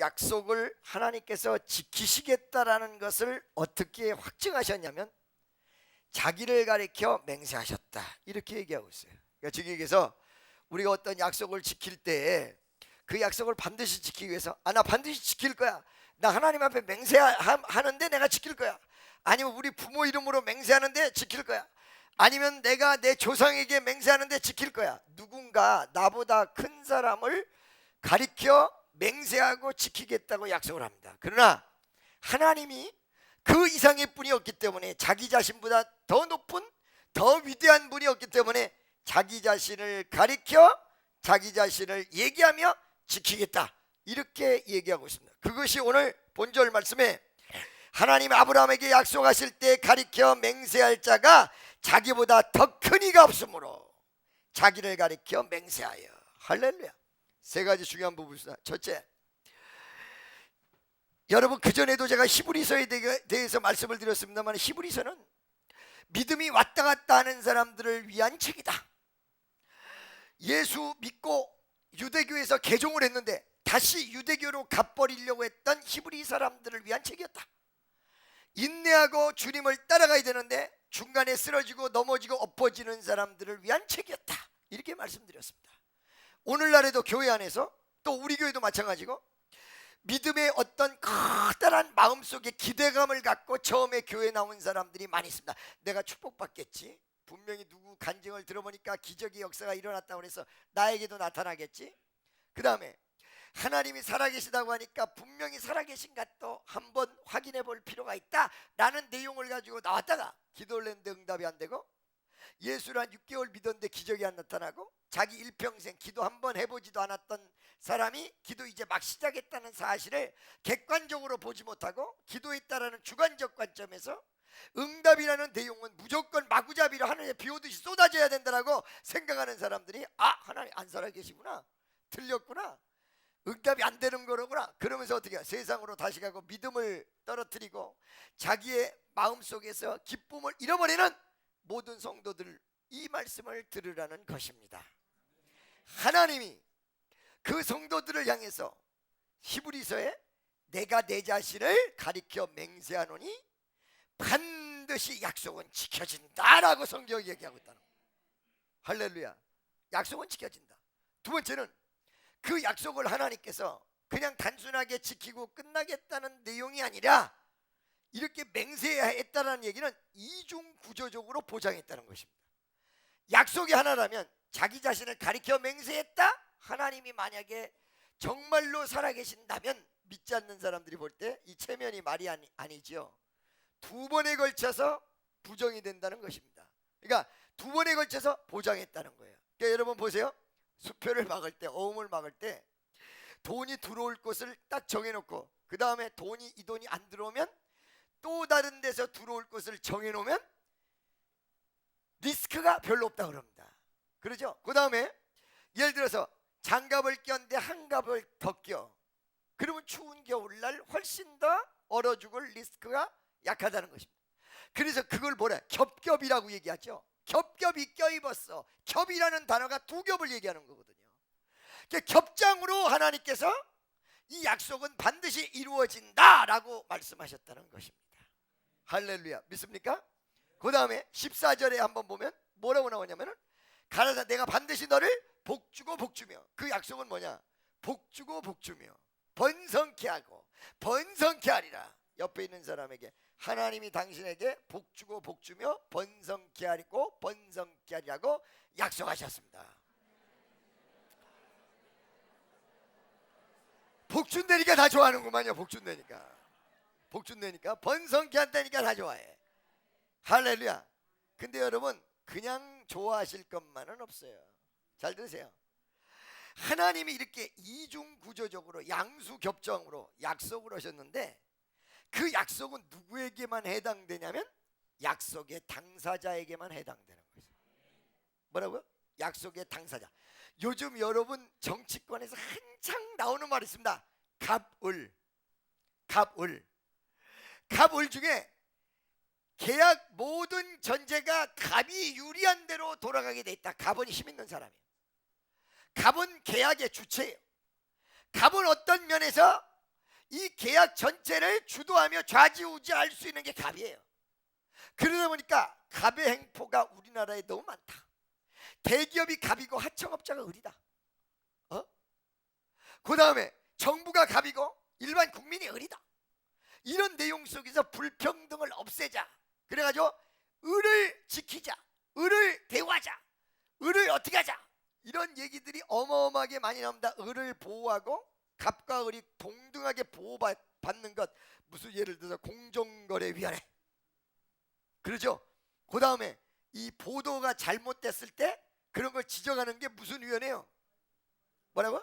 약속을 하나님께서 지키시겠다라는 것을 어떻게 확증하셨냐면 자기를 가리켜 맹세하셨다, 이렇게 얘기하고 있어요. 그러니까 즉 얘기해서 우리가 어떤 약속을 지킬 때 그 약속을 반드시 지키기 위해서 나 반드시 지킬 거야, 나 하나님 앞에 맹세하는데 내가 지킬 거야, 아니면 우리 부모 이름으로 맹세하는데 지킬 거야, 아니면 내가 내 조상에게 맹세하는데 지킬 거야, 누군가 나보다 큰 사람을 가리켜 맹세하고 지키겠다고 약속을 합니다. 그러나 하나님이 그 이상의 분이 없기 때문에, 자기 자신보다 더 높은 더 위대한 분이 없기 때문에 자기 자신을 가리켜 자기 자신을 얘기하며 지키겠다, 이렇게 얘기하고 있습니다. 그것이 오늘 본절 말씀에 하나님 아브라함에게 약속하실 때 가리켜 맹세할 자가 자기보다 더 큰 이가 없으므로 자기를 가리켜 맹세하여. 할렐루야. 세 가지 중요한 부분이 있습니다. 첫째, 여러분 그전에도 제가 히브리서에 대해서 말씀을 드렸습니다만, 히브리서는 믿음이 왔다 갔다 하는 사람들을 위한 책이다. 예수 믿고 유대교에서 개종을 했는데 다시 유대교로 갚버리려고 했던 히브리 사람들을 위한 책이었다. 인내하고 주님을 따라가야 되는데 중간에 쓰러지고 넘어지고 엎어지는 사람들을 위한 책이었다, 이렇게 말씀드렸습니다. 오늘날에도 교회 안에서, 또 우리 교회도 마찬가지고, 믿음의 어떤 커다란 마음속에 기대감을 갖고 처음에 교회 나온 사람들이 많이 있습니다. 내가 축복받겠지, 분명히 누구 간증을 들어보니까 기적의 역사가 일어났다고 해서 나에게도 나타나겠지, 그 다음에 하나님이 살아계시다고 하니까 분명히 살아계신가 또 한번 확인해 볼 필요가 있다 라는 내용을 가지고 나왔다가 기도를 했는데 응답이 안 되고, 예수를 한 6개월 믿었는데 기적이 안 나타나고, 자기 일평생 기도 한번 해보지도 않았던 사람이 기도 이제 막 시작했다는 사실을 객관적으로 보지 못하고 기도했다라는 주관적 관점에서 응답이라는 내용은 무조건 마구잡이로 하늘에 비오듯이 쏟아져야 된다라고 생각하는 사람들이, 하나님 안 살아계시구나, 틀렸구나, 응답이 안 되는 거로구나, 그러면서 어떻게 세상으로 다시 가고 믿음을 떨어뜨리고 자기의 마음속에서 기쁨을 잃어버리는 모든 성도들, 이 말씀을 들으라는 것입니다. 하나님이 그 성도들을 향해서 히브리서에 내가 내 자신을 가리켜 맹세하노니 반드시 약속은 지켜진다라고 성경이 얘기하고 있다는 거예요. 할렐루야. 약속은 지켜진다. 두 번째는 그 약속을 하나님께서 그냥 단순하게 지키고 끝나겠다는 내용이 아니라 이렇게 맹세했다는 얘기는 이중 구조적으로 보장했다는 것입니다. 약속이 하나라면 자기 자신을 가리켜 맹세했다, 하나님이 만약에 정말로 살아계신다면 믿지 않는 사람들이 볼 때 이 체면이 말이 아니죠. 두 번에 걸쳐서 부정이 된다는 것입니다. 그러니까 두 번에 걸쳐서 보장했다는 거예요. 그러니까 여러분 보세요. 수표를 막을 때, 어음을 막을 때 돈이 들어올 곳을 딱 정해놓고 그 다음에 이 돈이 안 들어오면 또 다른 데서 들어올 곳을 정해놓으면 리스크가 별로 없다 그럽니다. 그러죠? 그 다음에 예를 들어서 장갑을 꼈는데 한 갑을 더 껴. 그러면 추운 겨울날 훨씬 더 얼어 죽을 리스크가 약하다는 것입니다. 그래서 그걸 뭐래? 겹겹이라고 얘기하죠. 겹겹이 껴입었어. 겹이라는 단어가 두 겹을 얘기하는 거거든요. 그러니까 겹장으로 하나님께서 이 약속은 반드시 이루어진다라고 말씀하셨다는 것입니다. 할렐루야. 믿습니까? 그 다음에 14절에 한번 보면 뭐라고 나오냐면은 가라사 내가 반드시 너를 복주고 복주며, 그 약속은 뭐냐? 복주고 복주며 번성케 하고 번성케 하리라. 옆에 있는 사람에게 하나님이 당신에게 복주고 복주며 번성케 하리고 번성케 하리라고 약속하셨습니다. 복준다니까 다 좋아하는구만요. 복준다니까 번성케 한다니까 다 좋아해. 할렐루야. 근데 여러분 그냥 좋아하실 것만은 없어요. 잘 들으세요. 하나님이 이렇게 이중 구조적으로 양수겹정으로 약속을 하셨는데 그 약속은 누구에게만 해당되냐면 약속의 당사자에게만 해당되는 거죠. 뭐라고요? 약속의 당사자. 요즘 여러분 정치권에서 한창 나오는 말이 있습니다. 갑을 중에 계약 모든 전제가 갑이 유리한 대로 돌아가게 돼 있다. 갑은 힘 있는 사람이에요. 갑은 계약의 주체예요. 갑은 어떤 면에서 이 계약 전체를 주도하며 좌지우지할 수 있는 게 갑이에요. 그러다 보니까 갑의 행포가 우리나라에 너무 많다. 대기업이 갑이고 하청업자가 을이다. 그 다음에 정부가 갑이고 일반 국민이 을이다. 이런 내용 속에서 불평등을 없애자. 그래가지고 을을 지키자, 을을 대우하자, 을을 어떻게 하자, 이런 얘기들이 어마어마하게 많이 나옵니다. 을을 보호하고 갑과 을이 동등하게 보호받는 것, 무슨 예를 들어서 공정거래위원회, 그러죠. 그 다음에 이 보도가 잘못됐을 때 그런 걸 지적하는 게 무슨 위원회요? 뭐라고?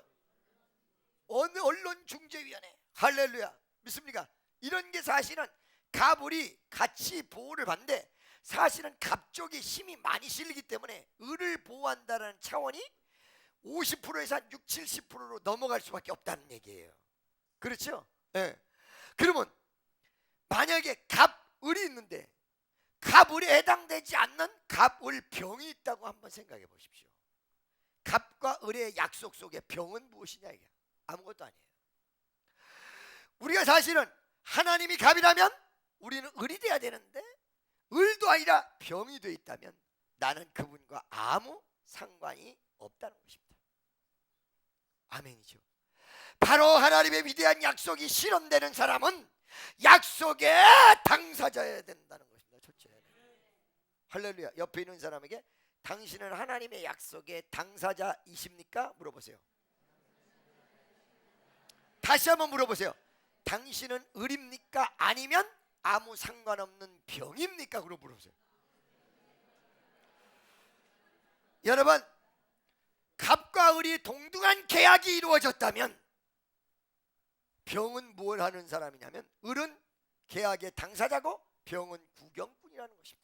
언론중재위원회. 할렐루야. 믿습니까? 이런 게 사실은 갑을이 같이 보호를 받는데, 사실은 갑 쪽에 힘이 많이 실리기 때문에 을을 보호한다는 차원이 50%에서 한 60, 70%로 넘어갈 수밖에 없다는 얘기예요. 그렇죠? 네. 그러면 만약에 갑을이 있는데 갑을에 해당되지 않는 갑을병이 있다고 한번 생각해 보십시오. 갑과 을의 약속 속에 병은 무엇이냐, 이게 아무것도 아니에요. 우리가 사실은 하나님이 갑이라면 우리는 을이 돼야 되는데, 을도 아니라 병이 돼 있다면 나는 그분과 아무 상관이 없다는 것입니다. 아멘이죠. 바로 하나님의 위대한 약속이 실현되는 사람은 약속의 당사자여야 된다는 것입니다. 첫째. 할렐루야. 옆에 있는 사람에게 당신은 하나님의 약속의 당사자이십니까? 물어보세요. 다시 한번 물어보세요. 당신은 을입니까? 아니면 아무 상관없는 병입니까? 그럼 물어보세요. 여러분, 갑과 을이 동등한 계약이 이루어졌다면 병은 뭘 하는 사람이냐면, 을은 계약의 당사자고 병은 구경꾼이라는 것입니다.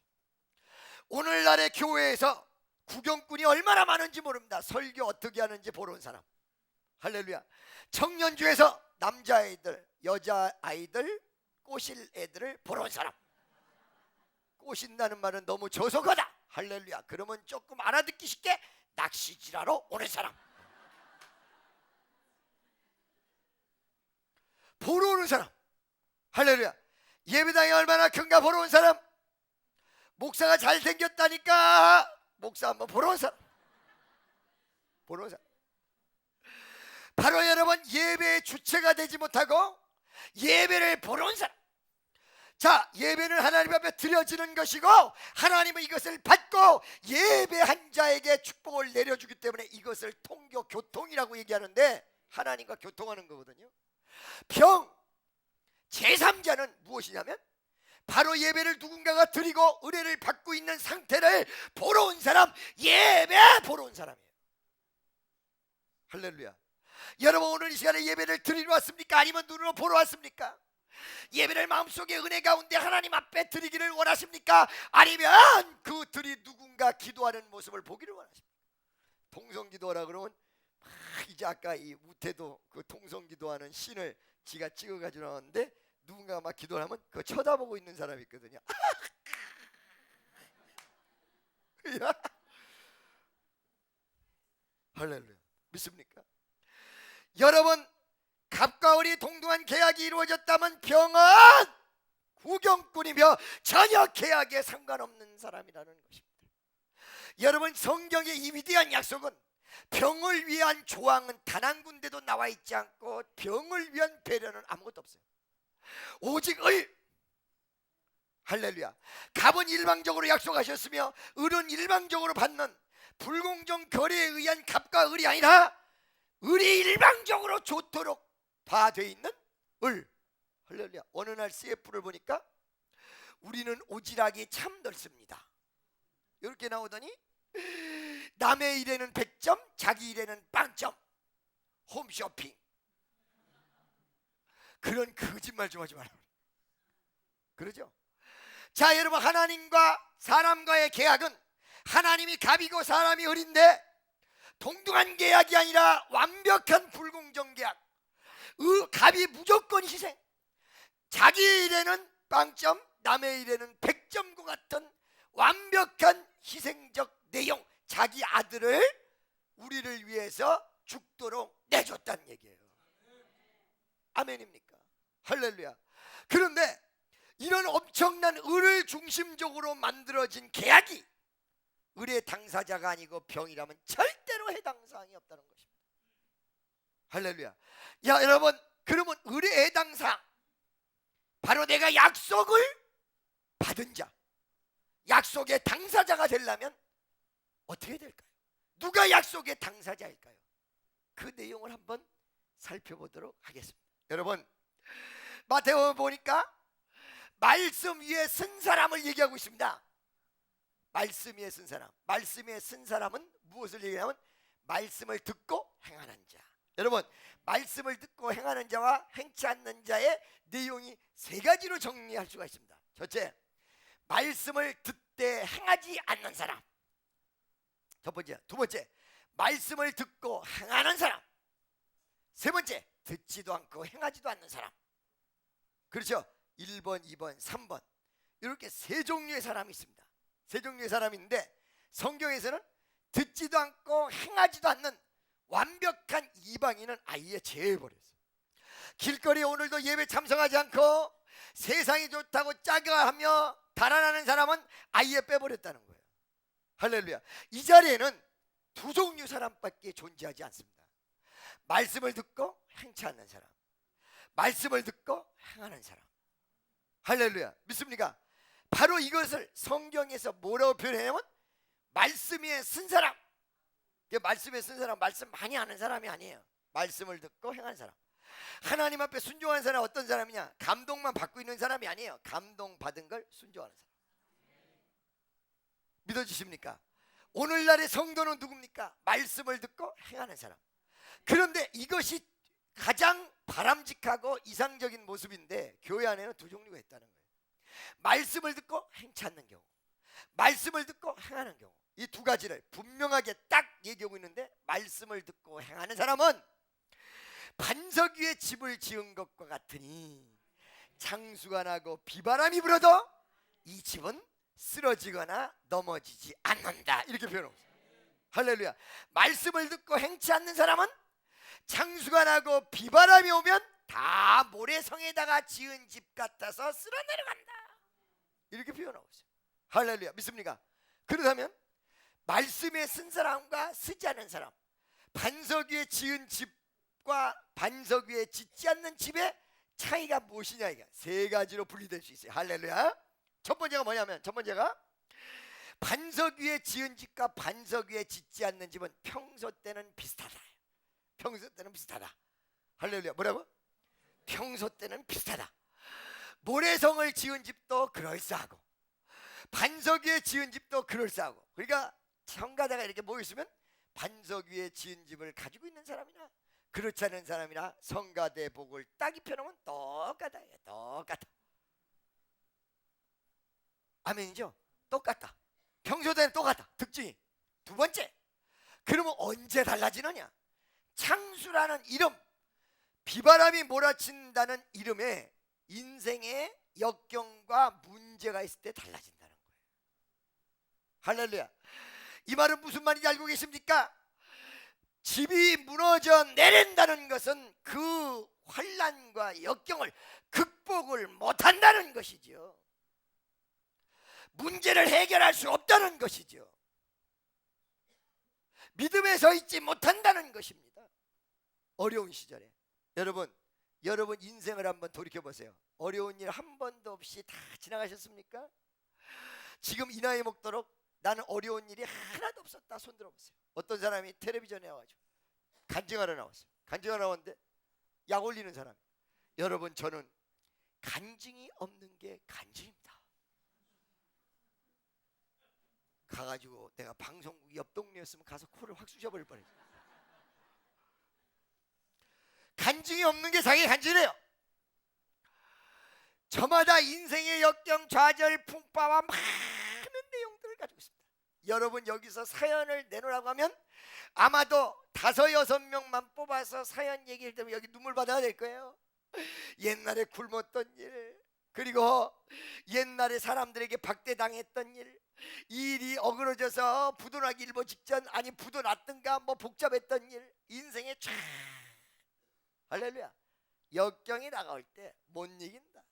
오늘날의 교회에서 구경꾼이 얼마나 많은지 모릅니다. 설교 어떻게 하는지 보러 온 사람. 할렐루야. 청년주에서 남자아이들, 여자아이들 꼬실 애들을 보러 온 사람. 꼬신다는 말은 너무 저속하다. 할렐루야. 그러면 조금 알아듣기 쉽게 낚시지라로 오는 사람. 보러 오는 사람. 할렐루야. 예배당이 얼마나 큰가 보러 온 사람. 목사가 잘생겼다니까 목사 한번 보러 온 사람. 보러 온 사람. 바로 여러분, 예배의 주체가 되지 못하고 예배를 보러 온 사람. 자, 예배는 하나님 앞에 드려지는 것이고 하나님은 이것을 받고 예배한 자에게 축복을 내려주기 때문에 이것을 통교, 교통이라고 얘기하는데, 하나님과 교통하는 거거든요. 병, 제3자는 무엇이냐면 바로 예배를 누군가가 드리고 은혜를 받고 있는 상태를 보러 온 사람, 예배 보러 온 사람이에요. 할렐루야. 여러분, 오늘 이 시간에 예배를 드리러 왔습니까? 아니면 눈으로 보러 왔습니까? 예배를 마음속에 은혜 가운데 하나님 앞에 드리기를 원하십니까? 아니면 그 들이 누군가 기도하는 모습을 보기를 원하십니까? 통성기도하라 그러면 이제 아까 이 우태도 그 통성기도하는 신을 지가 찍어가지고 나왔는데, 누군가 막 기도를 하면 그거 쳐다보고 있는 사람이 있거든요. 할렐루야. 믿습니까? 여러분, 갑과 을이 동등한 계약이 이루어졌다면 병은 구경꾼이며 전혀 계약에 상관없는 사람이라는 것입니다. 여러분, 성경의 이 위대한 약속은 병을 위한 조항은 단 한 군데도 나와 있지 않고 병을 위한 배려는 아무것도 없어요. 오직 을. 할렐루야. 갑은 일방적으로 약속하셨으며 을은 일방적으로 받는 불공정 거래에 의한 갑과 을이 아니라 을이 일방적으로 좋도록 돼 있는 을. 할렐루야. 어느 날 CF를 보니까 우리는 오지랖이 참 넓습니다, 이렇게 나오더니 남의 일에는 100점, 자기 일에는 0점. 홈쇼핑. 그런 거짓말 좀 하지 마라. 그러죠? 자, 여러분, 하나님과 사람과의 계약은 하나님이 갑이고 사람이 을인데 동등한 계약이 아니라 완벽한 불공정 계약. 갑이 무조건 희생. 자기 일에는 0점, 남의 일에는 100점과 같은 완벽한 희생적 내용. 자기 아들을 우리를 위해서 죽도록 내줬다는 얘기예요. 아멘입니까? 할렐루야. 그런데 이런 엄청난 을을 중심적으로 만들어진 계약이 을의 당사자가 아니고 병이라면 절대로 해당 사항이 없다는 것입니다. 할렐루야. 야, 여러분, 그러면 을의 해당 사항, 바로 내가 약속을 받은 자, 약속의 당사자가 되려면 어떻게 될까요? 누가 약속의 당사자일까요? 그 내용을 한번 살펴보도록 하겠습니다. 여러분, 마태복음 보니까 말씀 위에 쓴 사람을 얘기하고 있습니다. 말씀 위에 쓴 사람. 말씀 위에 쓴 사람은 무엇을 얘기하냐면 말씀을 듣고 행하는 자. 여러분, 말씀을 듣고 행하는 자와 행치 않는 자의 내용이 세 가지로 정리할 수가 있습니다. 첫째, 말씀을 듣되 행하지 않는 사람. 첫 번째. 두 번째, 말씀을 듣고 행하는 사람. 세 번째, 듣지도 않고 행하지도 않는 사람. 그렇죠? 1번, 2번, 3번 이렇게 세 종류의 사람이 있습니다. 세 종류의 사람이 있는데 성경에서는 듣지도 않고 행하지도 않는 완벽한 이방인은 아예 제외해버렸어요. 길거리에 오늘도 예배 참석하지 않고 세상이 좋다고 짜가하며 달아나는 사람은 아예 빼버렸다는 거예요. 할렐루야. 이 자리에는 두 종류 사람밖에 존재하지 않습니다. 말씀을 듣고 행치 않는 사람, 말씀을 듣고 행하는 사람. 할렐루야. 믿습니까? 바로 이것을 성경에서 뭐라고 표현하냐면 말씀 위에 쓴 사람. 말씀에 쓴 사람, 말씀 많이 하는 사람이 아니에요. 말씀을 듣고 행하는 사람. 하나님 앞에 순종하는 사람 어떤 사람이냐? 감동만 받고 있는 사람이 아니에요. 감동받은 걸 순종하는 사람. 믿어지십니까? 오늘날의 성도는 누굽니까? 말씀을 듣고 행하는 사람. 그런데 이것이 가장 바람직하고 이상적인 모습인데 교회 안에는 두 종류가 있다는 거예요. 말씀을 듣고 행치 않는 경우, 말씀을 듣고 행하는 경우. 이 두 가지를 분명하게 딱 얘기하고 있는데 말씀을 듣고 행하는 사람은 반석 위에 집을 지은 것과 같으니 창수가 나고 비바람이 불어도 이 집은 쓰러지거나 넘어지지 않는다. 이렇게 표현하고 있어요. 할렐루야. 말씀을 듣고 행치 않는 사람은 창수가 나고 비바람이 오면 다 모래성에다가 지은 집 같아서 쓸어 내려간다. 이렇게 표현하고 있어요. 할렐루야. 믿습니까? 그렇다면 말씀에 쓴 사람과 쓰지 않은 사람, 반석 위에 지은 집과 반석 위에 짓지 않는 집의 차이가 무엇이냐, 이게 세 가지로 분리될 수 있어요. 할렐루야. 첫 번째가 뭐냐면, 첫 번째가 반석 위에 지은 집과 반석 위에 짓지 않는 집은 평소 때는 비슷하다. 평소 때는 비슷하다. 할렐루야. 뭐라고? 평소 때는 비슷하다. 모래성을 지은 집도 그럴싸하고 반석 위에 지은 집도 그럴싸하고. 그러니까 성가대가 이렇게 모여있으면 반석 위에 지은 집을 가지고 있는 사람이나 그렇지 않은 사람이나 성가대 복을 딱 입혀놓으면 똑같아. 똑같아. 아멘이죠? 똑같다. 평소 때는 똑같다. 특징이. 두 번째, 그러면 언제 달라지느냐? 창수라는 이름, 비바람이 몰아친다는 이름에 인생의 역경과 문제가 있을 때 달라진다는 거예요. 할렐루야. 이 말은 무슨 말인지 알고 계십니까? 집이 무너져 내린다는 것은 그 환난과 역경을 극복을 못한다는 것이죠. 문제를 해결할 수 없다는 것이죠. 믿음에 서 있지 못한다는 것입니다. 어려운 시절에 여러분 인생을 한번 돌이켜보세요. 어려운 일 한 번도 없이 다 지나가셨습니까? 지금 이 나이 먹도록 나는 어려운 일이 하나도 없었다 손 들어보세요. 어떤 사람이 텔레비전에 와가지고 간증하러 나왔어요. 간증하러 나왔는데 약 올리는 사람. 여러분, 저는 간증이 없는 게 간증입니다. 가가지고 내가 방송국 옆 동네였으면 가서 코를 확 쑤셔버릴 뻔했어요. 간증이 없는 게 자기 간증이에요. 저마다 인생의 역경, 좌절, 풍파와 많은 내용들을 가지고 있습니다. 여러분, 여기서 사연을 내놓으라고 하면 아마도 5-6명만 뽑아서 사연 얘기를 들으면 여기 눈물 받아야 될 거예요. 옛날에 굶었던 일, 그리고 옛날에 사람들에게 박대당했던 일, 이 일이 어그러져서 부도나기 일보 직전, 아니 부도 났든가 뭐 복잡했던 일, 인생에 쫙 할렐루야 역경이 다가올 때 못 이긴다.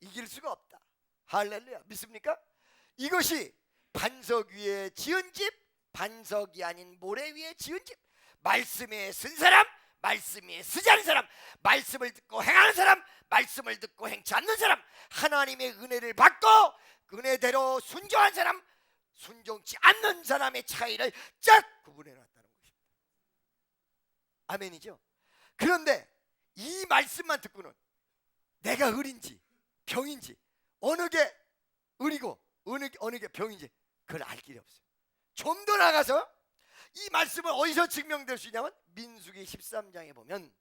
이길 수가 없다. 할렐루야. 믿습니까? 이것이 반석 위에 지은 집, 반석이 아닌 모래 위에 지은 집. 말씀에 쓴 사람, 말씀에 쓰지 않은 사람, 말씀을 듣고 행하는 사람, 말씀을 듣고 행치 않는 사람, 하나님의 은혜를 받고 은혜대로 순종한 사람, 순종치 않는 사람의 차이를 쫙 구분해놨다는 것입니다. 아멘이죠? 그런데 이 말씀만 듣고는 내가 을인지 병인지, 어느 게 을이고 어느 게 병인지 그걸 알 길이 없어요. 좀 더 나가서 이 말씀을 어디서 증명될 수 있냐면 민수기 13장에 보면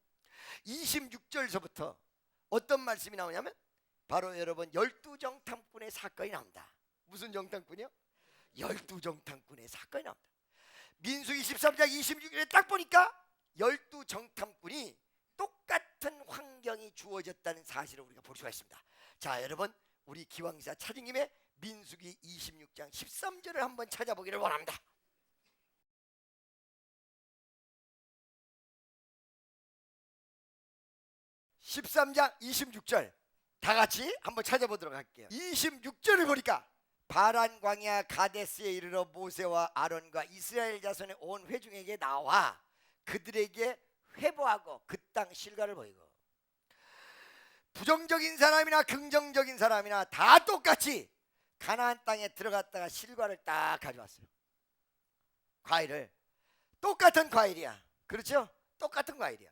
26절서부터 어떤 말씀이 나오냐면 바로 여러분 12정탐꾼의 사건이 나옵니다. 무슨 정탐꾼이요? 12정탐꾼의 사건이 나옵니다. 민수기 13장 26절에 딱 보니까 12정탐꾼이 똑같은 환경이 주어졌다는 사실을 우리가 볼 수가 있습니다. 자, 여러분 우리 기왕사 찾은 김에 민수기 26장 13절을 한번 찾아보기를 원합니다. (13장) 26절 다 같이 한번 찾아보도록 할게요. 26절을 보니까 바란 광야 가데스에 이르러 모세와 아론과 이스라엘 자손의 온 회중에게 나와 그들에게 회보하고 그 땅 실과를 보이고, 부정적인 사람이나 긍정적인 사람이나 다 똑같이 가나안 땅에 들어갔다가 실과를 딱 가져왔어요. 과일을 똑같은 과일이야. 그렇죠? 똑같은 과일이야.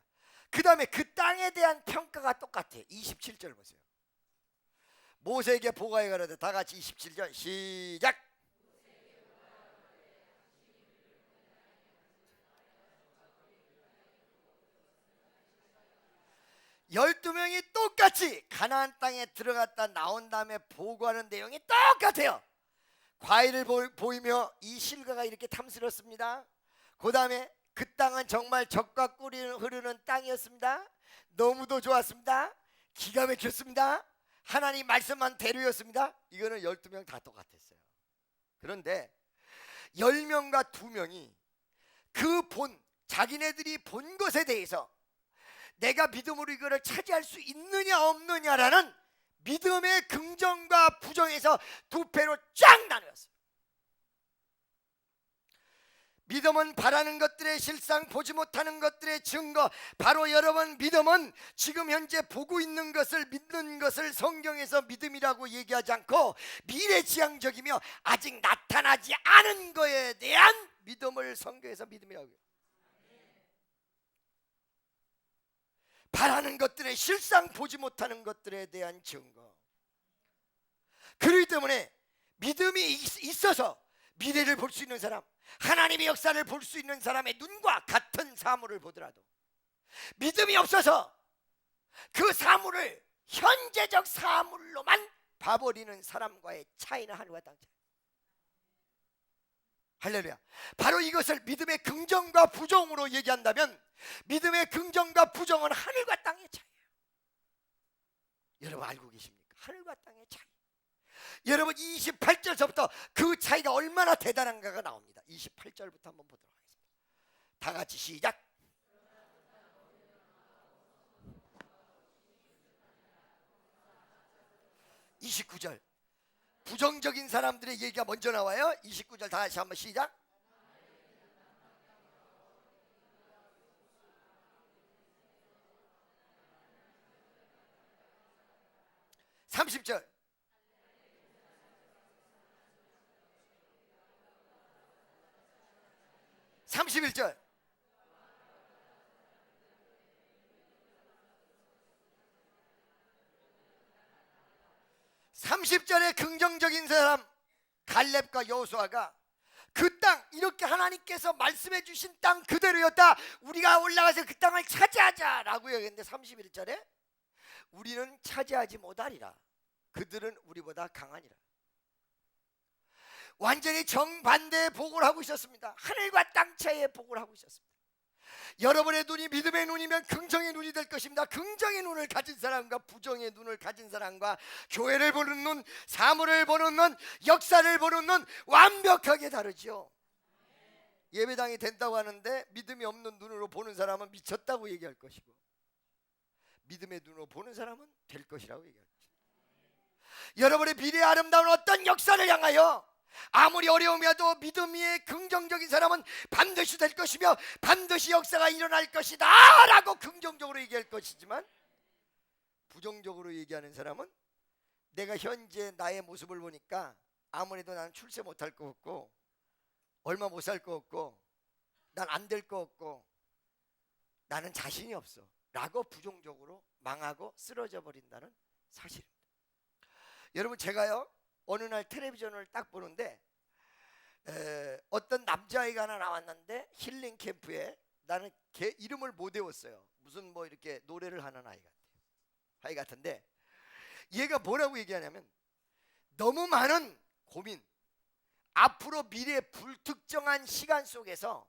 그 다음에 그 땅에 대한 평가가 똑같아. 27절 보세요. 모세에게 보고하여 가로되 다 같이 27절 시작. 열두 명이 똑같이 가나안 땅에 들어갔다 나온 다음에 보고하는 내용이 똑같아요. 과일을 보이며 이 실과가 이렇게 탐스럽습니다. 그 다음에 그 땅은 정말 젖과 꿀이 흐르는 땅이었습니다. 너무도 좋았습니다. 기가 막혔습니다. 하나님 말씀한 대로였습니다. 이거는 12명 다 똑같았어요. 그런데 10명과 2명이 그 자기네들이 본 것에 대해서 내가 믿음으로 이거를 차지할 수 있느냐 없느냐라는 믿음의 긍정과 부정에서 두 패로 쫙 나누었어요. 믿음은 바라는 것들의 실상, 보지 못하는 것들의 증거. 바로 여러분, 믿음은 지금 현재 보고 있는 것을 믿는 것을 성경에서 믿음이라고 얘기하지 않고 미래지향적이며 아직 나타나지 않은 것에 대한 믿음을 성경에서 믿음이라고 해요. 바라는 것들의 실상, 보지 못하는 것들에 대한 증거. 그렇기 때문에 믿음이 있어서 미래를 볼 수 있는 사람, 하나님의 역사를 볼 수 있는 사람의 눈과 같은 사물을 보더라도 믿음이 없어서 그 사물을 현재적 사물로만 봐버리는 사람과의 차이는 하늘과 땅 차이. 할렐루야. 바로 이것을 믿음의 긍정과 부정으로 얘기한다면 믿음의 긍정과 부정은 하늘과 땅의 차이예요. 여러분 알고 계십니까? 하늘과 땅의 차이. 여러분 28절서부터 그 차이가 얼마나 대단한가가 나옵니다. 28절부터 한번 보도록 하겠습니다. 다 같이 시작. (29절) 부정적인 사람들의 얘기가 먼저 나와요. 29절 다 같이 한번 시작. (30절) 31절 30절의 긍정적인 사람 갈렙과 여호수아가 그 땅, 이렇게 하나님께서 말씀해 주신 땅 그대로였다. 우리가 올라가서 그 땅을 차지하자 라고 얘기했는데 31절에 우리는 차지하지 못하리라. 그들은 우리보다 강하니라. 완전히 정반대의 복을 하고 있었습니다. 하늘과 땅 차이의 복을 하고 있었습니다. 여러분의 눈이 믿음의 눈이면 긍정의 눈이 될 것입니다. 긍정의 눈을 가진 사람과 부정의 눈을 가진 사람과 교회를 보는 눈, 사물을 보는 눈, 역사를 보는 눈 완벽하게 다르죠. 예배당이 된다고 하는데 믿음이 없는 눈으로 보는 사람은 미쳤다고 얘기할 것이고, 믿음의 눈으로 보는 사람은 될 것이라고 얘기합니다. 여러분의 미래의 아름다운 어떤 역사를 향하여 아무리 어려움이어도 믿음 위에 긍정적인 사람은 반드시 될 것이며 반드시 역사가 일어날 것이다 라고 긍정적으로 얘기할 것이지만, 부정적으로 얘기하는 사람은 내가 현재 나의 모습을 보니까 아무래도 나는 출세 못할 것 같고 얼마 못 살 것 같고 난 안 될 것 같고 나는 자신이 없어 라고 부정적으로 망하고 쓰러져 버린다는 사실입니다. 여러분, 제가요 어느 날 텔레비전을 딱 보는데 어떤 남자아이가 하나 나왔는데 힐링 캠프에, 나는 걔 이름을 못 외웠어요. 무슨 뭐 이렇게 노래를 하는 아이 같은데 얘가 뭐라고 얘기하냐면, 너무 많은 고민, 앞으로 미래 불특정한 시간 속에서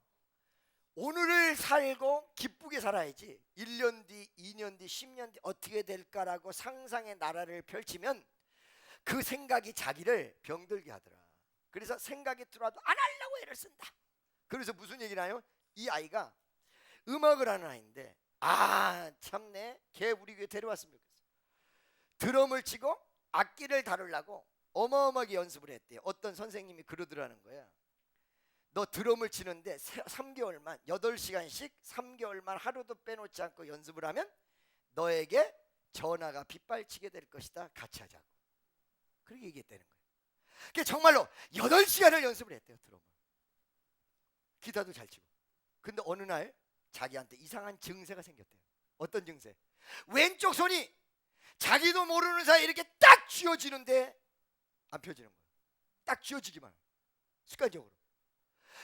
오늘을 살고 기쁘게 살아야지 1년 뒤, 2년 뒤, 10년 뒤 어떻게 될까라고 상상의 나라를 펼치면 그 생각이 자기를 병들게 하더라. 그래서 생각이 들어와도 안 하려고 애를 쓴다. 그래서 무슨 얘기를 하냐면, 이 아이가 음악을 하는 아이인데, 참네, 걔 우리 교회 데려왔으면 좋겠어. 드럼을 치고 악기를 다루려고 어마어마하게 연습을 했대요. 어떤 선생님이 그러더라는 거야. 너 드럼을 치는데 3개월만 8시간씩 3개월만 하루도 빼놓지 않고 연습을 하면 너에게 전화가 빗발치게 될 것이다. 같이 하자고. 그렇게 얘기했다는 거예요. 그게 정말로 8시간을 연습을 했대요. 드럼을. 기타도 잘 치고. 근데 어느 날 자기한테 이상한 증세가 생겼대요. 어떤 증세? 왼쪽 손이 자기도 모르는 사이에 이렇게 딱 쥐어지는데 안 펴지는 거예요. 딱 쥐어지기만 해요. 습관적으로.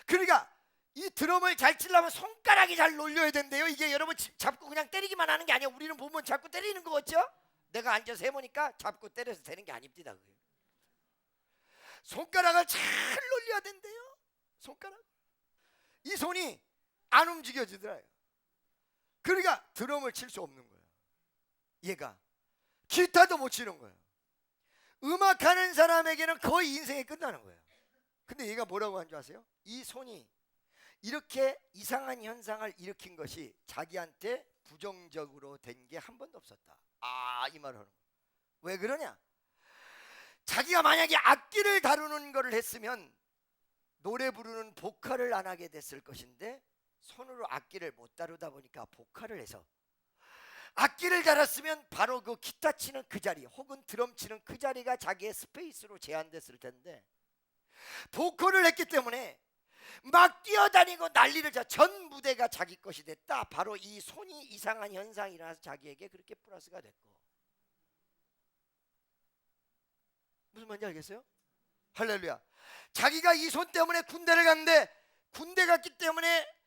그러니까 이 드럼을 잘 치려면 손가락이 잘 놀려야 된대요. 이게 여러분 잡고 그냥 때리기만 하는 게 아니야. 우리는 보면 잡고 때리는 거 같죠? 내가 앉아서 해보니까 잡고 때려서 되는 게 아닙니다. 그게. 손가락을 잘 놀려야 된대요. 손가락. 이 손이 안 움직여지더라요. 그러니까 드럼을 칠 수 없는 거예요. 얘가 기타도 못 치는 거예요. 음악하는 사람에게는 거의 인생이 끝나는 거예요. 근데 얘가 뭐라고 한 줄 아세요? 이 손이 이렇게 이상한 현상을 일으킨 것이 자기한테 부정적으로 된 게 한 번도 없었다. 이 말을 하는 거예요. 왜 그러냐? 자기가 만약에 악기를 다루는 거를 했으면 노래 부르는 보컬을 안 하게 됐을 것인데, 손으로 악기를 못 다루다 보니까 보컬을 해서, 악기를 달았으면 바로 그 기타 치는 그 자리 혹은 드럼 치는 그 자리가 자기의 스페이스로 제한됐을 텐데, 보컬을 했기 때문에 막 뛰어다니고 난리를 전 무대가 자기 것이 됐다. 바로 이 손이 이상한 현상이 일어나서 자기에게 그렇게 플러스가 됐고. 무슨 말인지 알겠어요? 할렐루야. 자기가 이 손 때문에 군대를 갔는데, 군대 갔기 때문에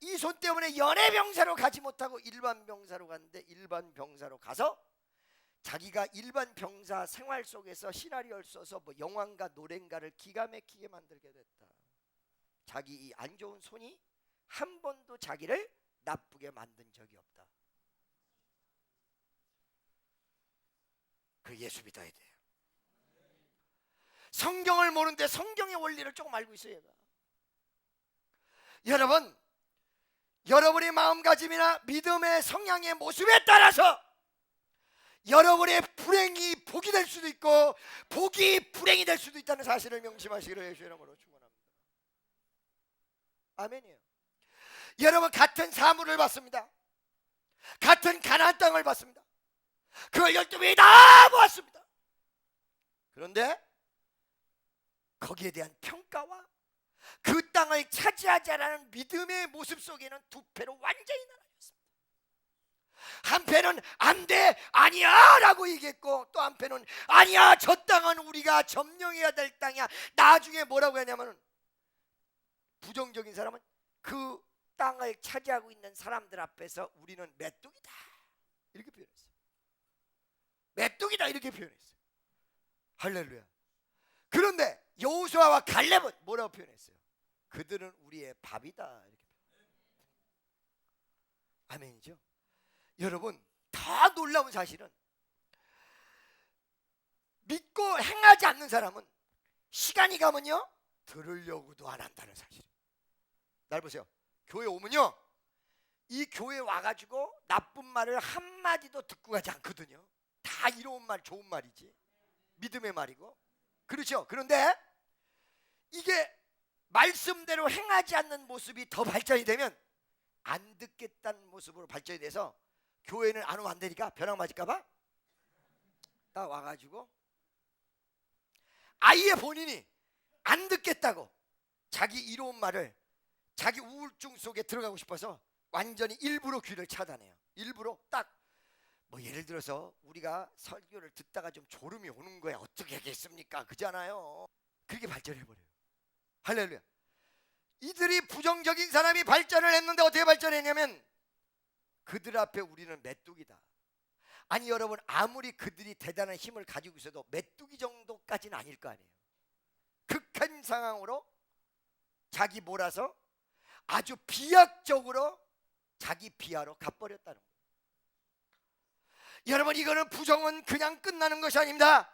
이 손 때문에 연예병사로 가지 못하고 일반 병사로 갔는데, 일반 병사로 가서 자기가 일반 병사 생활 속에서 시나리오를 써서 뭐 영화인가 노래인가를 기가 막히게 만들게 됐다. 자기 이 안 좋은 손이 한 번도 자기를 나쁘게 만든 적이 없다. 그 예수 믿어야 돼요. 성경을 모르는데 성경의 원리를 조금 알고 있어요. 얘가. 여러분, 여러분의 마음가짐이나 믿음의 성향의 모습에 따라서 여러분의 불행이 복이 될 수도 있고 복이 불행이 될 수도 있다는 사실을 명심하시기를 예수의 이름으로 축원합니다. 아멘이에요. 여러분, 같은 사물을 받습니다. 같은 가나안 땅을 받습니다. 그걸 12명이 다 모았습니다. 그런데 거기에 대한 평가와 그 땅을 차지하자라는 믿음의 모습 속에는 두 패로 완전히 나눠졌습니다. 한 패는 안 돼, 아니야 라고 얘기했고, 또 한 패는 아니야, 저 땅은 우리가 점령해야 될 땅이야. 나중에 뭐라고 했냐면, 부정적인 사람은 그 땅을 차지하고 있는 사람들 앞에서 우리는 메뚜기다 이렇게 표현했어요. 메뚜기다 이렇게 표현했어요. 할렐루야. 그런데 여호수아와 갈렙은 뭐라고 표현했어요? 그들은 우리의 밥이다 이렇게 표현했어요. 아멘이죠. 여러분, 더 놀라운 사실은 믿고 행하지 않는 사람은 시간이 가면요 들으려고도 안 한다는 사실이에요. 날 보세요. 교회 오면요 이 교회 와가지고 나쁜 말을 한마디도 듣고 가지 않거든요. 다 이로운 말, 좋은 말이지, 믿음의 말이고. 그렇죠? 그런데 이게 말씀대로 행하지 않는 모습이 더 발전이 되면 안 듣겠다는 모습으로 발전이 돼서 교회는 안 오면 안 되니까 벼락 맞을까 봐 딱 와가지고 아예 본인이 안 듣겠다고 자기 이로운 말을, 자기 우울증 속에 들어가고 싶어서 완전히 일부러 귀를 차단해요. 일부러 딱 뭐 예를 들어서 우리가 설교를 듣다가 좀 졸음이 오는 거야. 어떻게 하겠습니까? 그잖아요. 그렇게 발전해버려요. 할렐루야. 이들이 부정적인 사람이 발전을 했는데 어떻게 발전했냐면 그들 앞에 우리는 메뚜기다. 아니 여러분, 아무리 그들이 대단한 힘을 가지고 있어도 메뚜기 정도까지는 아닐 거 아니에요. 극한 상황으로 자기 몰아서 아주 비약적으로 자기 비하로 갚버렸다는 거예요. 여러분, 이거는 부정은 그냥 끝나는 것이 아닙니다.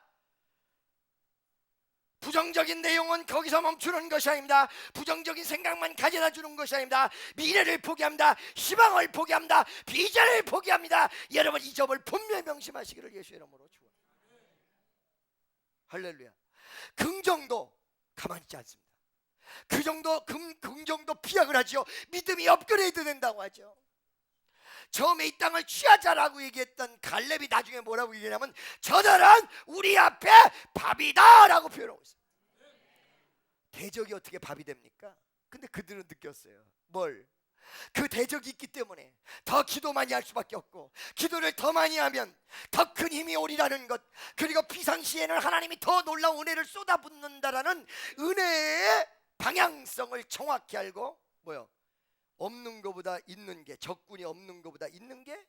부정적인 내용은 거기서 멈추는 것이 아닙니다. 부정적인 생각만 가져다 주는 것이 아닙니다. 미래를 포기합니다. 희망을 포기합니다. 비전을 포기합니다. 여러분, 이 점을 분명히 명심하시기를 예수의 이름으로 축원합니다. 할렐루야. 긍정도 가만히 있지 않습니다. 긍정도 피약을 하죠. 믿음이 업그레이드 된다고 하죠. 처음에 이 땅을 취하자라고 얘기했던 갈렙이 나중에 뭐라고 얘기하냐면 저들은 우리 앞에 밥이다 라고 표현하고 있어요. 대적이 어떻게 밥이 됩니까? 근데 그들은 느꼈어요. 뭘? 그 대적이 있기 때문에 더 기도 많이 할 수밖에 없고, 기도를 더 많이 하면 더 큰 힘이 오리라는 것, 그리고 비상시에는 하나님이 더 놀라운 은혜를 쏟아붓는다라는 은혜의 방향성을 정확히 알고 뭐요? 없는 것보다 있는 게, 적군이 없는 것보다 있는 게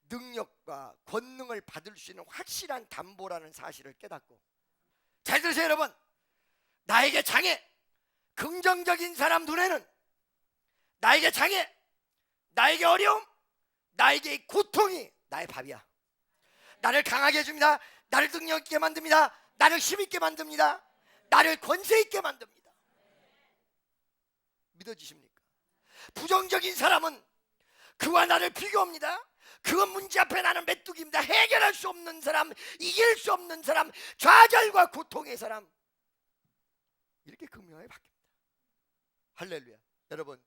능력과 권능을 받을 수 있는 확실한 담보라는 사실을 깨닫고. 잘 들으세요 여러분. 나에게 장애, 긍정적인 사람 눈에는 나에게 장애, 나에게 어려움, 나에게 고통이 나의 밥이야. 나를 강하게 해줍니다. 나를 능력 있게 만듭니다. 나를 힘 있게 만듭니다. 나를 권세 있게 만듭니다. 믿어지십니까? 부정적인 사람은 그와 나를 비교합니다. 그건 문제 앞에 나는 메뚜기입니다. 해결할 수 없는 사람, 이길 수 없는 사람, 좌절과 고통의 사람, 이렇게 극명하게 바뀝니다. 할렐루야. 여러분,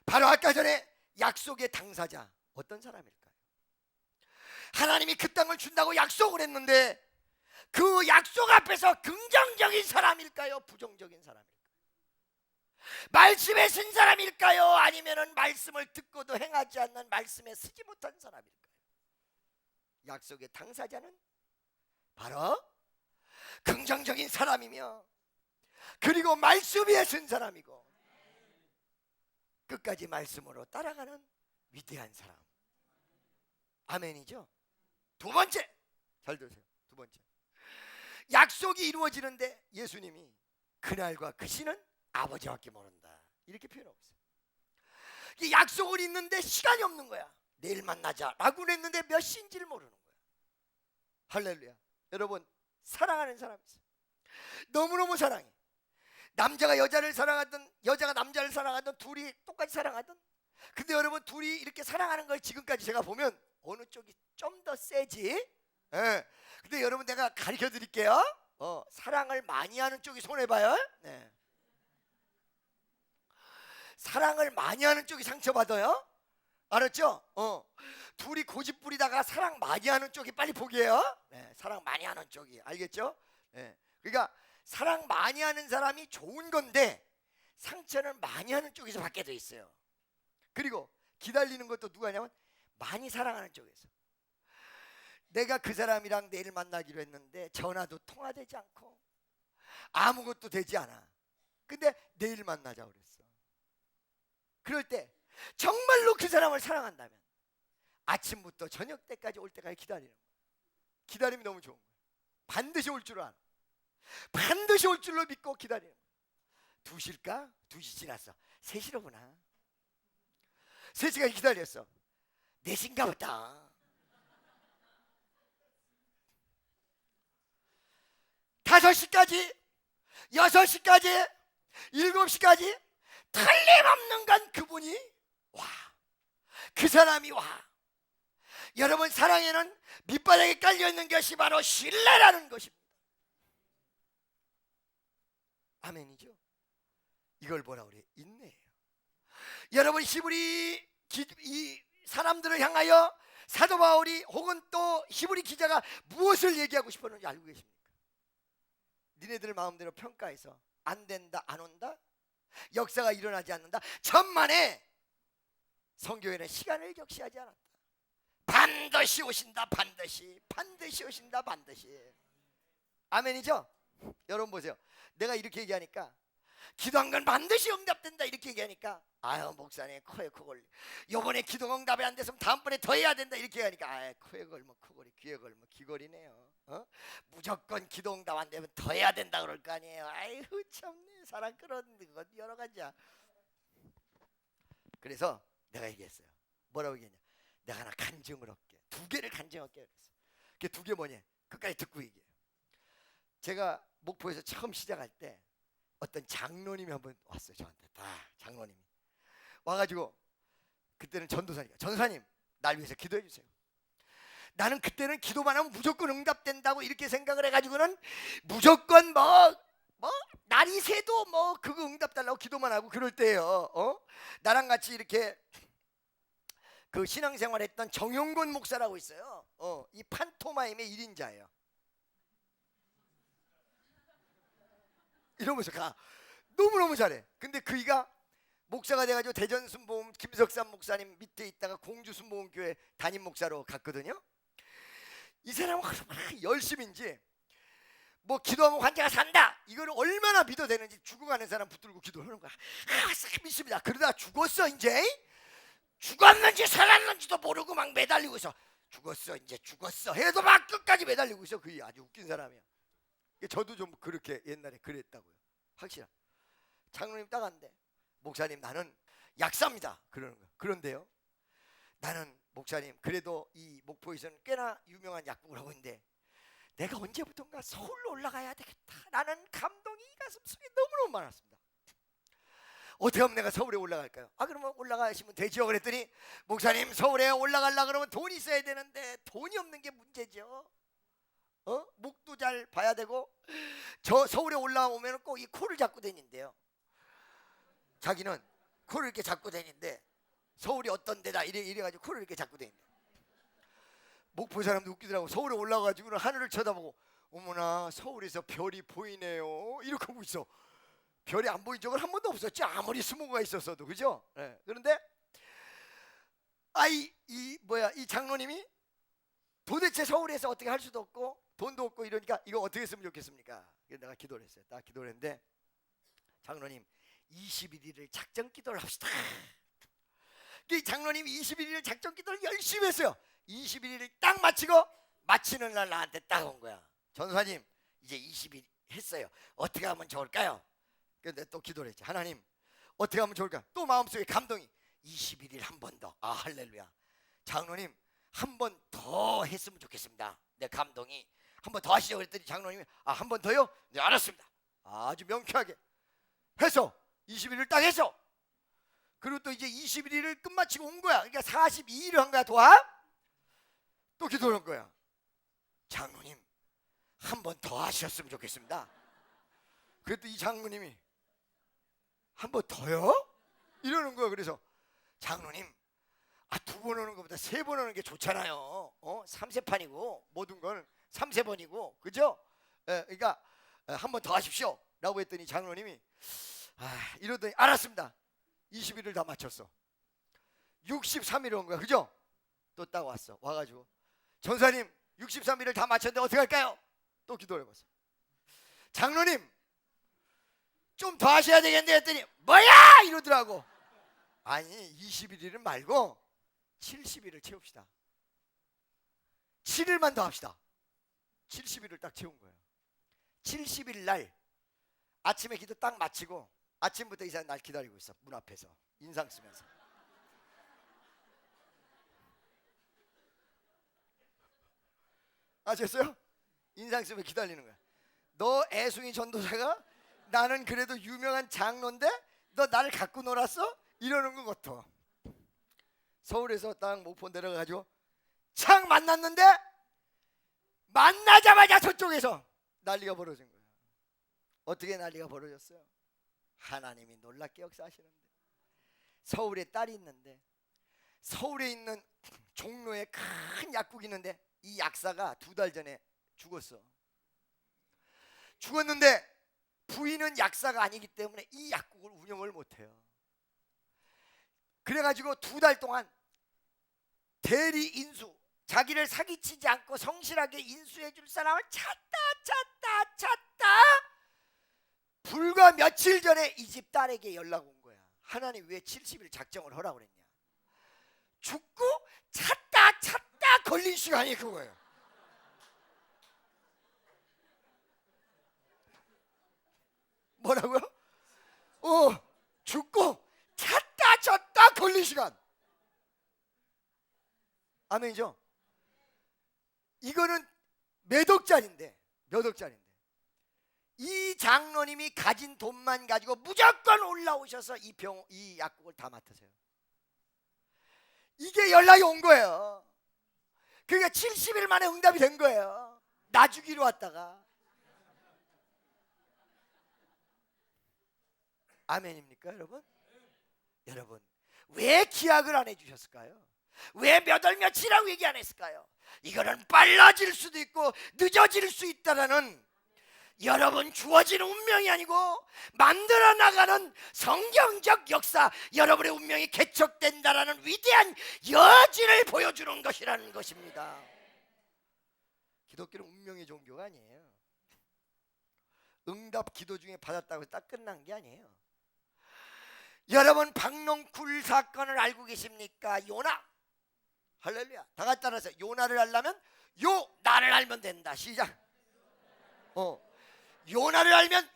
바로 아까 전에 약속의 당사자 어떤 사람일까요? 하나님이 그 땅을 준다고 약속을 했는데 그 약속 앞에서 긍정적인 사람일까요? 부정적인 사람일까요? 말씀에 쓴 사람일까요? 아니면은 말씀을 듣고도 행하지 않는, 말씀에 쓰지 못한 사람일까요? 약속의 당사자는 바로 긍정적인 사람이며, 그리고 말씀 위에 쓴 사람이고, 끝까지 말씀으로 따라가는 위대한 사람. 아멘이죠? 두 번째, 잘 들으세요. 두 번째, 약속이 이루어지는데 예수님이 그날과 그 시는 아버지밖에 모른다 이렇게 표현하고 있어요. 약속을 있는데 시간이 없는 거야. 내일 만나자 라고 했는데 몇 시인지를 모르는 거야. 할렐루야. 여러분, 사랑하는 사람이 있어요. 너무너무 사랑해. 남자가 여자를 사랑하든 여자가 남자를 사랑하든 둘이 똑같이 사랑하든, 근데 여러분, 둘이 이렇게 사랑하는 걸 지금까지 제가 보면 어느 쪽이 좀 더 세지? 예. 근데 여러분, 내가 가르쳐 드릴게요. 사랑을 많이 하는 쪽이 손해봐요. 네. 사랑을 많이 하는 쪽이 상처받아요. 알았죠? 둘이 고집 부리다가 사랑 많이 하는 쪽이 빨리 포기해요. 네, 사랑 많이 하는 쪽이. 알겠죠? 네. 그러니까 사랑 많이 하는 사람이 좋은 건데 상처는 많이 하는 쪽에서 받게 돼 있어요. 그리고 기다리는 것도 누가 하냐면 많이 사랑하는 쪽에서. 내가 그 사람이랑 내일 만나기로 했는데 전화도 통화되지 않고 아무것도 되지 않아. 근데 내일 만나자 그랬어. 그럴 때 정말로 그 사람을 사랑한다면 아침부터 저녁 때까지 올 때까지 기다리는 거야. 기다림이 너무 좋은 거야. 반드시 올 줄 알아. 반드시 올 줄로 믿고 기다리는 거야. 2시일까? 2시 지났어. 3시로구나. 3시간 기다렸어. 4시인가 보다. 5시까지, 6시까지, 7시까지 틀림없는 건 그분이 와 그 사람이 와. 여러분, 사랑에는 밑바닥에 깔려있는 것이 바로 신뢰라는 것입니다. 아멘이죠. 이걸 뭐라 그래요? 인내예요. 여러분, 히브리 이 사람들을 향하여 사도 바울이 혹은 또 히브리 기자가 무엇을 얘기하고 싶었는지 알고 계십니까? 니네들 마음대로 평가해서 안 된다, 안 온다, 역사가 일어나지 않는다, 천만에 성교회는 시간을 격시하지 않았다. 반드시 오신다, 반드시 오신다, 반드시. 아멘이죠? 여러분 보세요. 내가 이렇게 얘기하니까, 기도한 건 반드시 응답된다 이렇게 얘기하니까, 아유 목사님 코에 코 걸리, 요번에 기도 응답이 안 됐으면 다음번에 더 해야 된다 이렇게 얘기하니까, 아유 코에 걸면 코걸이, 귀에 걸면 귀걸이네요. 무조건 기도 응답 안 되면 더 해야 된다 그럴 거 아니에요. 아이고 참네, 사람 그런 것 여러 가지야. 그래서 내가 얘기했어요. 뭐라고 얘기했냐? 내가 하나 간증을 할게. 두 개를 간증할게 그랬어요. 그게 두 개 뭐냐? 끝까지 듣고 얘기해요. 제가 목포에서 처음 시작할 때 어떤 장로님이 한번 왔어요. 저한테 장로님이 와가지고, 그때는 전도사니까, 전도사님 날 위해서 기도해 주세요. 나는 그때는 기도만 하면 무조건 응답된다고 이렇게 생각을 해가지고는 무조건 뭐 날이 새도 뭐 그거 응답 달라고 기도만 하고 그럴 때예요. 나랑 같이 이렇게 그 신앙생활했던 정용곤 목사라고 있어요. 이 판토마임의 1인자예요. 이러면서 가. 너무너무 잘해. 근데 그이가 목사가 돼가지고 대전 순복음 김석삼 목사님 밑에 있다가 공주 순복음교회 담임 목사로 갔거든요. 이 사람은 얼마나 열심인지, 뭐 기도하면 환자가 산다 이거를 얼마나 믿어 되는지 죽어가는 사람 붙들고 기도하는 거야. 믿습니다. 그러다 죽었어. 이제 죽었는지 살았는지도 모르고 막 매달리고 있어. 죽었어, 이제 죽었어 해도 막 끝까지 매달리고 있어. 그게 아주 웃긴 사람이야. 저도 좀 그렇게 옛날에 그랬다고요. 확실한 장로님 딱 안돼. 목사님 나는 약사입니다 그러는 거야. 그런데요, 나는 목사님 그래도 이 목포에서는 꽤나 유명한 약국을 하고 있는데 내가 언제부턴가 서울로 올라가야 되겠다. 나는 감동이 가슴속에 너무너무 많았습니다. 어떻게 하면 내가 서울에 올라갈까요? 그러면 올라가시면 되죠. 그랬더니, 목사님 서울에 올라가려고 그러면 돈이 있어야 되는데 돈이 없는 게 문제죠. 목도 잘 봐야 되고, 저 서울에 올라오면 꼭 이 코를 잡고 다닌대요. 자기는 코를 이렇게 잡고 다니는데 서울이 어떤 데다 이래가지고 코를 이렇게 잡고 다닌대. 목포 사람도 웃기더라고. 서울에 올라가가지고는 하늘을 쳐다보고, 어머나 서울에서 별이 보이네요 이렇게 하고 있어. 별이 안 보인 적은 한 번도 없었지, 아무리 스모그가 있었어도. 그죠? 네. 그런데 이 장로님이 도대체 서울에서 어떻게 할 수도 없고 돈도 없고 이러니까 이거 어떻게 했으면 좋겠습니까? 그래서 내가 기도를 했어요. 딱 기도를 했는데, 장로님 21일을 작정 기도를 합시다. 이 장로님이 21일 작정 기도를 열심히 했어요. 21일을 딱 마치는 날 나한테 딱 온 거야. 전사님 이제 20일 했어요. 어떻게 하면 좋을까요? 근데 또 기도를 했지. 하나님 어떻게 하면 좋을까? 또 마음속에 감동이, 21일 한 번 더. 할렐루야. 장로님 한 번 더 했으면 좋겠습니다. 내 감동이 한 번 더 하시죠. 그랬더니 장로님이 한 번 더요? 네 알았습니다. 아주 명쾌하게 해서 21일 딱 해서, 그리고 또 이제 21일을 끝마치고 온 거야. 그러니까 42일을 한 거야. 또 기도를 한 거야. 장로님 한 번 더 하셨으면 좋겠습니다. 그랬더니 이 장로님이 한 번 더요? 이러는 거야. 그래서 장로님 두 번 오는 것보다 세 번 오는 게 좋잖아요. 3세판이고 모든 건 3세번이고 그죠? 그러니까 한 번 더 하십시오 라고 했더니 장로님이 이러더니 알았습니다. 20일을 다 마쳤어. 63일 온 거야. 그죠? 또 딱 왔어. 와가지고, 전사님 63일을 다 마쳤는데 어떻게 할까요? 또 기도를 해봤어. 장로님 좀 더 하셔야 되겠네 했더니, 뭐야 이러더라고. 아니 21일은 말고 70일을 채웁시다. 7일만 더 합시다. 70일을 딱 채운 거예요. 70일 날 아침에 기도 딱 마치고, 아침부터 이 사람 날 기다리고 있어. 문 앞에서 인상 쓰면서. 아셨어요? 인상 쓰면 기다리는 거야. 너 애송이 전도사가 나는 그래도 유명한 장로인데 너 나를 갖고 놀았어? 이러는 것 같아. 서울에서 딱 목포 내려가지고 창 만났는데 만나자마자 저쪽에서 난리가 벌어진 거예요. 어떻게 난리가 벌어졌어요? 하나님이 놀랍게 역사하시는데, 서울에 딸이 있는데 서울에 있는 종로에 큰 약국이 있는데 이 약사가 2달 전에 죽었어. 죽었는데 부인은 약사가 아니기 때문에 이 약국을 운영을 못해요. 그래가지고 2달 동안 대리 인수, 자기를 사기치지 않고 성실하게 인수해 줄 사람을 찾다 불과 며칠 전에 이 집 딸에게 연락 온 거야. 하나님 왜 70일 작정을 하라고 그랬냐. 죽고 찾다 걸린 시간이 그거예요. 뭐라고요? 죽고 찾다 걸린 시간. 아멘이죠? 이거는 몇 억짜리인데 이 장로님이 가진 돈만 가지고 무조건 올라오셔서 이 약국을 다 맡으세요. 이게 연락이 온 거예요. 그러니까 70일 만에 응답이 된 거예요. 나 주기로 왔다가. 아멘입니까 여러분? 여러분 왜 기약을 안 해주셨을까요? 왜 몇 월 며칠이라고 얘기 안 했을까요? 이거는 빨라질 수도 있고 늦어질 수 있다라는 여러분 주어진 운명이 아니고 만들어 나가는 성경적 역사, 여러분의 운명이 개척된다라는 위대한 여지를 보여주는 것이라는 것입니다. 기독교는 운명의 종교가 아니에요. 응답 기도 중에 받았다고 딱 끝난 게 아니에요. 여러분 박농쿨 사건을 알고 계십니까? 요나. 할렐루야. 다 같이 따라서 요나를 알려면 나를 알면 된다. 시작. 요나를 알면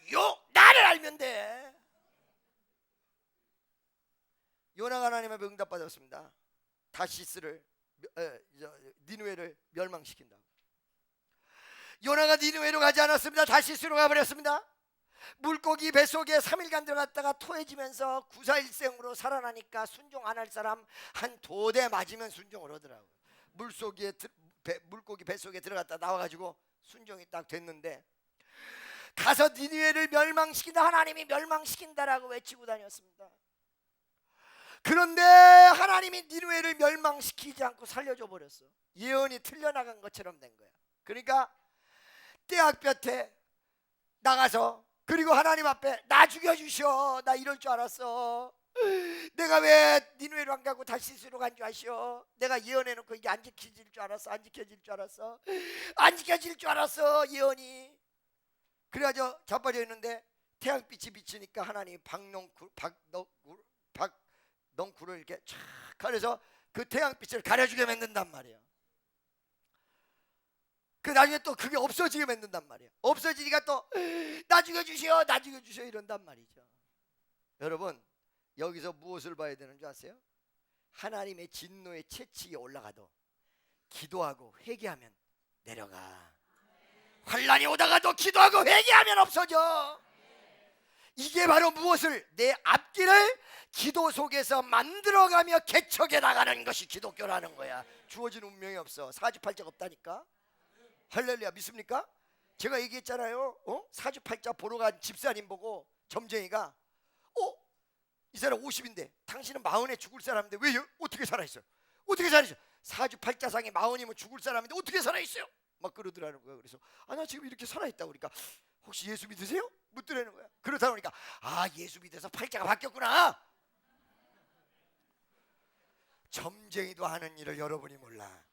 나를 알면 돼. 요나가 하나님의 응답받았습니다. 다시스를 니느웨를 멸망시킨다고. 요나가 니느웨로 가지 않았습니다. 다시스로 가버렸습니다. 물고기 뱃속에 3일간 들어갔다가 토해지면서 구사일생으로 살아나니까 순종 안 할 사람 한 2대 맞으면 순종을 하더라고요. 물고기 뱃속에 들어갔다 나와가지고 순종이 딱 됐는데, 가서 니느웨를 멸망시킨다, 하나님이 멸망시킨다라고 외치고 다녔습니다. 그런데 하나님이 니느웨를 멸망시키지 않고 살려줘 버렸어. 예언이 틀려나간 것처럼 된 거야. 그러니까 떼약볕에 나가서, 그리고 하나님 앞에 나 죽여주셔, 나 이럴 줄 알았어, 내가 왜 니느웨로 안 가고 다시스로 간 줄 아시오, 내가 예언해놓고 이게 안 지켜질 줄 알았어, 안 지켜질 줄 알았어 예언이. 그래가지고 자빠져 있는데 태양빛이 비치니까 하나님이 박넝쿨을 이렇게 쫙 가려서 그 태양빛을 가려주게 만든단 말이에요. 그 나중에 또 그게 없어지게 만든단 말이에요. 없어지니까 또 나 죽여주시오 이런단 말이죠. 여러분 여기서 무엇을 봐야 되는 줄 아세요? 하나님의 진노의 채찍이 올라가도 기도하고 회개하면 내려가. 환란이 오다가도 기도하고 회개하면 없어져. 이게 바로 무엇을? 내 앞길을 기도 속에서 만들어가며 개척해 나가는 것이 기독교라는 거야. 주어진 운명이 없어. 사주팔자가 없다니까. 할렐루야. 믿습니까? 제가 얘기했잖아요. 사주팔자 보러 간 집사님 보고 점쟁이가 이 사람 50인데 당신은 40에 죽을 사람인데 왜 어떻게 살아있어요? 사주팔자상에 40이면 죽을 사람인데 어떻게 살아있어요? 막 그러더라는 거예요. 그래서 나 지금 이렇게 살아있다고. 그러니까 혹시 예수 믿으세요? 묻더라는 거야. 그렇다 보니까 예수 믿어서 팔자가 바뀌었구나. 점쟁이도 하는 일을 여러분이 몰라.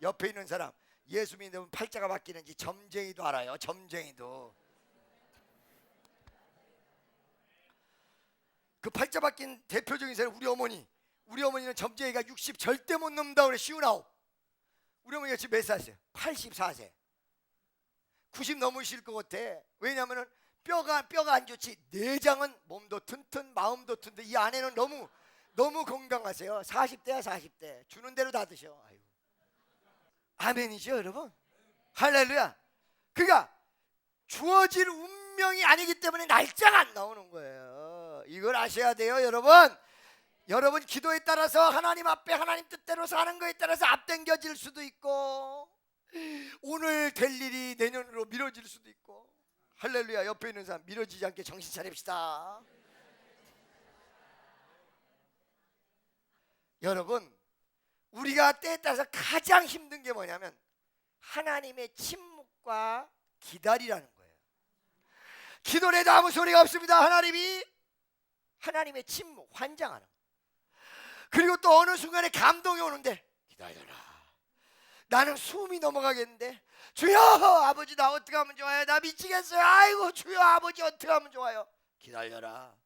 옆에 있는 사람 예수 믿으면 팔자가 바뀌는지 점쟁이도 알아요. 점쟁이도. 그 팔자 바뀐 대표적인 사람 우리 어머니. 우리 어머니는 점쟁이가 60 절대 못 넘는다고 그래. 59. 우리 어머니가 지금 몇 살이세요? 84세. 90 넘으실 것 같아. 왜냐하면 뼈가 안 좋지. 내장은 몸도 튼튼 마음도 튼튼. 이 아내는 너무 건강하세요. 40대야 40대. 주는 대로 다 드셔. 아유. 아멘이죠 여러분. 할렐루야. 그러니까 주어질 운명이 아니기 때문에 날짜가 안 나오는 거예요. 이걸 아셔야 돼요 여러분. 여러분 기도에 따라서 하나님 앞에 하나님 뜻대로 사는 거에 따라서 앞당겨질 수도 있고 오늘 될 일이 내년으로 미뤄질 수도 있고. 할렐루야. 옆에 있는 사람 미뤄지지 않게 정신 차립시다. 여러분 우리가 때에 따라서 가장 힘든 게 뭐냐면 하나님의 침묵과 기다리라는 거예요. 기도를 해도 아무 소리가 없습니다. 하나님의 침묵, 환장하는. 그리고 또 어느 순간에 감동이 오는데 기다려라. 나는 숨이 넘어가겠는데 주여 아버지 나 어떻게 하면 좋아요? 나 미치겠어요. 아이고 주여 아버지 어떻게 하면 좋아요? 기다려라.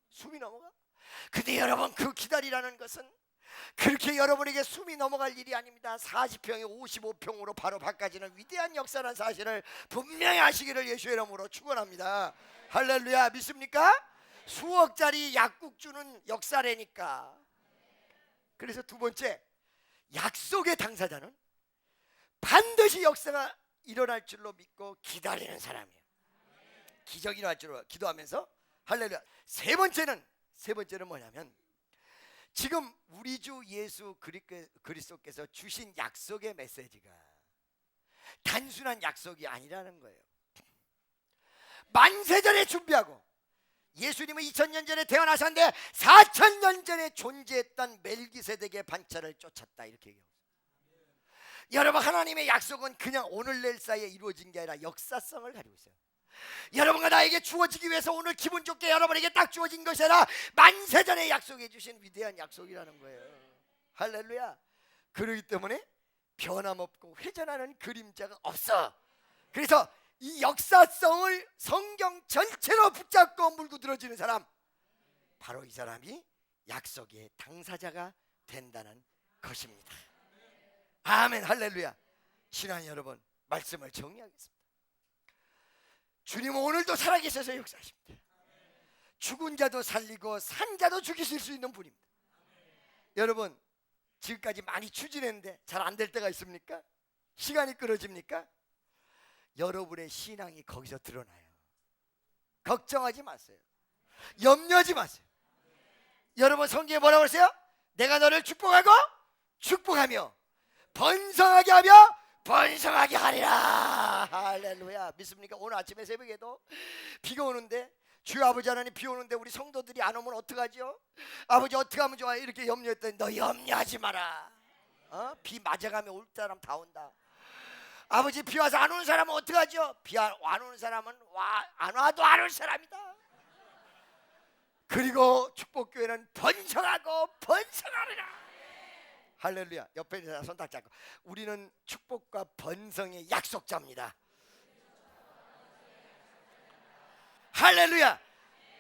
숨이 넘어가. 근데 여러분 그 기다리라는 것은 그렇게 여러분에게 숨이 넘어갈 일이 아닙니다. 40평이 55평으로 바로 바꿔지는 위대한 역사라는 사실을 분명히 아시기를 예수의 이름으로 축원합니다. 할렐루야. 믿습니까? 수억짜리 약국 주는 역사라니까. 그래서 두 번째, 약속의 당사자는 반드시 역사가 일어날 줄로 믿고 기다리는 사람이에요. 기적이 일어날 줄로 기도하면서. 할렐루야. 세 번째는 뭐냐면 지금 우리 주 예수 그리스도께서 주신 약속의 메시지가 단순한 약속이 아니라는 거예요. 만세전에 준비하고 예수님은 2000년 전에 태어나셨는데 4000년 전에 존재했던 멜기세덱의 반차를 쫓았다 이렇게 얘기합니다. 여러분 하나님의 약속은 그냥 오늘 내일 사이에 이루어진 게 아니라 역사성을 가지고 있어요. 여러분과 나에게 주어지기 위해서 오늘 기분 좋게 여러분에게 딱 주어진 것이 아니라 만세전에 약속해 주신 위대한 약속이라는 거예요. 할렐루야. 그렇기 때문에 변함없고 회전하는 그림자가 없어. 그래서 이 역사성을 성경 전체로 붙잡고 물고 들어지는 사람, 바로 이 사람이 약속의 당사자가 된다는 것입니다. 아멘. 할렐루야. 신앙 여러분, 말씀을 정리하겠습니다. 주님은 오늘도 살아계셔서 역사하십니다. 죽은 자도 살리고 산 자도 죽이실 수 있는 분입니다. 여러분 지금까지 많이 추진했는데 잘 안 될 때가 있습니까? 시간이 끌어집니까? 여러분의 신앙이 거기서 드러나요. 걱정하지 마세요. 염려하지 마세요. 여러분 성경에 뭐라고 그랬어요? 내가 너를 축복하고 축복하며 번성하게 하며 번성하게 하리라. 할렐루야. 믿습니까? 오늘 아침에 새벽에도 비가 오는데 주여 아버지 하나님 비 오는데 우리 성도들이 안 오면 어떡하죠? 아버지 어떻게 하면 좋아요? 이렇게 염려했더니 너 염려하지 마라. 비 맞아가면 올 사람 다 온다. 아버지 비 와서 안 오는 사람은 어떡하죠? 비 안 오는 사람은 안 와도 안 올 사람이다. 그리고 축복교회는 번성하고 번성하리라. 할렐루야. 옆에 있는 사람 손 딱 잡고 우리는 축복과 번성의 약속자입니다. 할렐루야.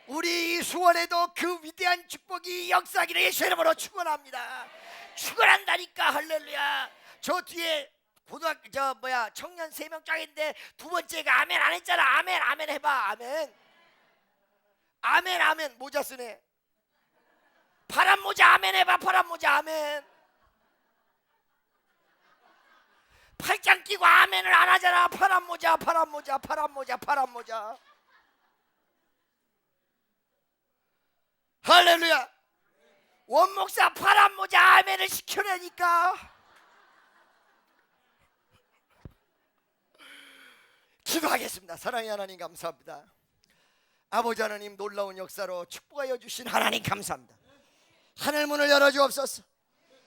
우리 수원에도 그 위대한 축복이 역사하기를 예수의 이름으로 축원합니다. 축원한다니까. 할렐루야. 저 뒤에 고등학교 청년 3명 쫙인데 두 번째가 아멘 안 했잖아. 아멘 아멘 해봐. 아멘 아멘 아멘. 모자 쓰네. 파란 모자 아멘 해봐. 파란 모자 아멘. 팔짱 끼고 아멘을 안 하잖아. 파란 모자 파란 모자 파란 모자 파란 모자. 할렐루야. 원목사 파란 모자 아멘을 시켜내니까. 기도하겠습니다. 사랑의 하나님 감사합니다. 아버지 하나님 놀라운 역사로 축복하여 주신 하나님 감사합니다. 하늘 문을 열어주옵소서.